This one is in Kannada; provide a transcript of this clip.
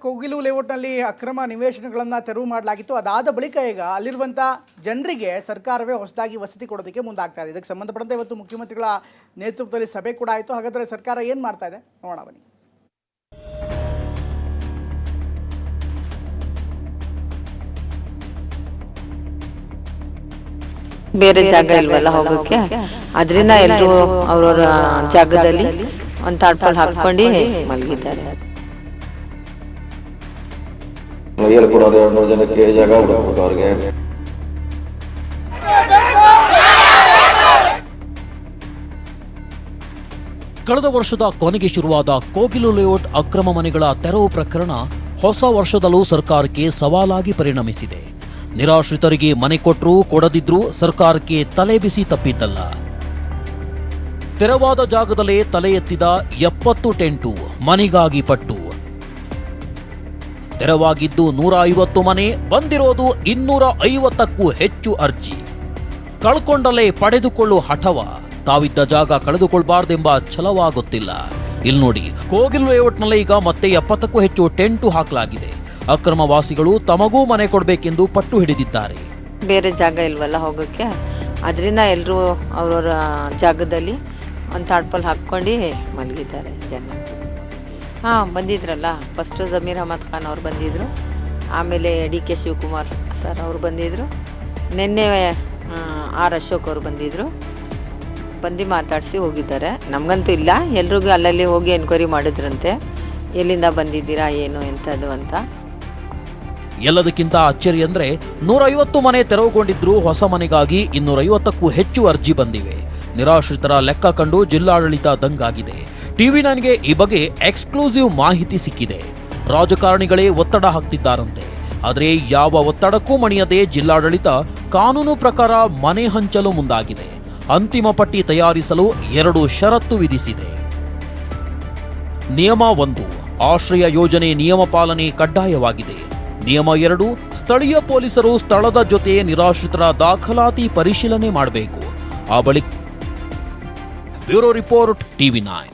ಕೋಗಿಲು ಲೇಔಟ್ನಲ್ಲಿ ಅಕ್ರಮ ನಿವೇಶನಗಳನ್ನು ತೆರವು ಮಾಡಲಾಗಿತ್ತು. ಅದಾದ ಬಳಿಕ ಈಗ ಅಲ್ಲಿರುವಂಥ ಜನರಿಗೆ ಸರ್ಕಾರವೇ ಹೊಸದಾಗಿ ವಸತಿ ಕೊಡೋದಕ್ಕೆ ಮುಂದಾಗ್ತಾ ಇದೆ. ಇದಕ್ಕೆ ಸಂಬಂಧಪಟ್ಟಂತೆ ಇವತ್ತು ಮುಖ್ಯಮಂತ್ರಿಗಳ ನೇತೃತ್ವದಲ್ಲಿ ಸಭೆ ಕೂಡ ಆಯಿತು. ಹಾಗಾದರೆ ಸರ್ಕಾರ ಏನು ಮಾಡ್ತಾ ಇದೆ ನೋಡೋಣ ಬನ್ನಿ. ಬೇರೆ ಜಾಗ ಇಲ್ವಲ್ಲ ಹೋಗೋಕ್ಕೆ, ಅದರಿಂದ ಎಲ್ಲರೂ ಅವ್ರವ್ರ ಜಾಗದಲ್ಲಿ ಒಂದು ತಾಡ್ಪಾಲ್ ಹಾಕೊಂಡು ಮಲಗಿದ್ದಾರೆ. ಹೇಳ್ಕೊಡೋದು 200 ಜನಕ್ಕೆ ಜಾಗ ಹುಡುಕ್ಬೇಕು ಅವ್ರಿಗೆ. ಕಳೆದ ವರ್ಷದ ಕೊನೆಗೆ ಶುರುವಾದ ಕೋಗಿಲು ಲೇಔಟ್ ಅಕ್ರಮ ಮನೆಗಳ ತೆರವು ಪ್ರಕರಣ ಹೊಸ ವರ್ಷದಲ್ಲೂ ಸರ್ಕಾರಕ್ಕೆ ಸವಾಲಾಗಿ ಪರಿಣಮಿಸಿದೆ. ನಿರಾಶ್ರಿತರಿಗೆ ಮನೆ ಕೊಟ್ಟರೂ ಕೊಡದಿದ್ರೂ ಸರ್ಕಾರಕ್ಕೆ ತಲೆ ಬಿಸಿ ತಪ್ಪಿದ್ದಲ್ಲ. ತೆರವಾದ ಜಾಗದಲ್ಲೇ ತಲೆ ಎತ್ತಿದ 70 ಟೆಂಟು ಮನೆಗಾಗಿ ಪಟ್ಟು. ತೆರವಾಗಿದ್ದು 150 ಮನೆ, ಬಂದಿರೋದು 250ಕ್ಕೂ ಹೆಚ್ಚು ಅರ್ಜಿ. ಕಳ್ಕೊಂಡಲ್ಲೇ ಪಡೆದುಕೊಳ್ಳುವ ಹಠವ, ತಾವಿದ್ದ ಜಾಗ ಕಳೆದುಕೊಳ್ಬಾರ್ದೆಂಬ ಛಲವ ಗೊತ್ತಿಲ್ಲ. ಇಲ್ಲಿ ನೋಡಿ, ಕೋಗಿಲು ಲೇಔಟ್ನಲ್ಲೇ ಈಗ ಮತ್ತೆ 70ಕ್ಕೂ ಹೆಚ್ಚು ಟೆಂಟು ಹಾಕಲಾಗಿದೆ. ಅಕ್ರಮ ವಾಸಿಗಳು ತಮಗೂ ಮನೆ ಕೊಡಬೇಕೆಂದು ಪಟ್ಟು ಹಿಡಿದಿದ್ದಾರೆ. ಬೇರೆ ಜಾಗ ಇಲ್ವಲ್ಲ ಹೋಗೋಕ್ಕೆ, ಅದರಿಂದ ಎಲ್ಲರೂ ಅವ್ರವ್ರ ಜಾಗದಲ್ಲಿ ಒಂದು ತಾಡ್ಪಾಲ್ ಹಾಕ್ಕೊಂಡು ಮಲಗಿದ್ದಾರೆ ಜನ. ಬಂದಿದ್ರಲ್ಲ, ಫಸ್ಟು ಜಮೀರ್ ಅಹಮದ್ ಖಾನ್ ಅವ್ರು ಬಂದಿದ್ದರು, ಆಮೇಲೆ DK ಶಿವಕುಮಾರ್ ಸರ್ ಅವರು ಬಂದಿದ್ದರು, ನಿನ್ನೆ R ಅಶೋಕ್ ಅವರು ಬಂದಿದ್ದರು. ಬಂದು ಮಾತಾಡಿಸಿ ಹೋಗಿದ್ದಾರೆ. ನಮಗಂತೂ ಇಲ್ಲ, ಎಲ್ರಿಗೂ ಅಲ್ಲಲ್ಲಿ ಹೋಗಿ ಎನ್ಕ್ವೈರಿ ಮಾಡಿದ್ರಂತೆ, ಎಲ್ಲಿಂದ ಬಂದಿದ್ದೀರಾ ಏನು ಎಂಥದ್ದು ಅಂತ. ಎಲ್ಲದಕ್ಕಿಂತ ಅಚ್ಚರಿ ಅಂದ್ರೆ 150 ಮನೆ ತೆರವುಗೊಂಡಿದ್ರು ಹೊಸ ಮನೆಗಾಗಿ 250ಕ್ಕೂ ಹೆಚ್ಚು ಅರ್ಜಿ ಬಂದಿವೆ. ನಿರಾಶ್ರಿತರ ಲೆಕ್ಕ ಕಂಡು ಜಿಲ್ಲಾಡಳಿತ ದಂಗಾಗಿದೆ. TV9ಗೆ ಈ ಬಗ್ಗೆ ಎಕ್ಸ್ಕ್ಲೂಸಿವ್ ಮಾಹಿತಿ ಸಿಕ್ಕಿದೆ. ರಾಜಕಾರಣಿಗಳೇ ಒತ್ತಡ ಹಾಕ್ತಿದ್ದಾರಂತೆ. ಆದರೆ ಯಾವ ಒತ್ತಡಕ್ಕೂ ಮಣಿಯದೆ ಜಿಲ್ಲಾಡಳಿತ ಕಾನೂನು ಪ್ರಕಾರ ಮನೆ ಹಂಚಲು ಮುಂದಾಗಿದೆ. ಅಂತಿಮ ಪಟ್ಟಿ ತಯಾರಿಸಲು 2 ಷರತ್ತು ವಿಧಿಸಿದೆ. ನಿಯಮ 1, ಆಶ್ರಯ ಯೋಜನೆ ನಿಯಮ ಪಾಲನೆ ಕಡ್ಡಾಯವಾಗಿದೆ. ನಿಯಮ 2, ಸ್ಥಳೀಯ ಪೊಲೀಸರು ಸ್ಥಳದ ಜೊತೆ ನಿರಾಶ್ರಿತರ ದಾಖಲಾತಿ ಪರಿಶೀಲನೆ ಮಾಡಬೇಕು. ಆ ಬಳಿಕ ಬ್ಯೂರೋ ರಿಪೋರ್ಟ್ TV9.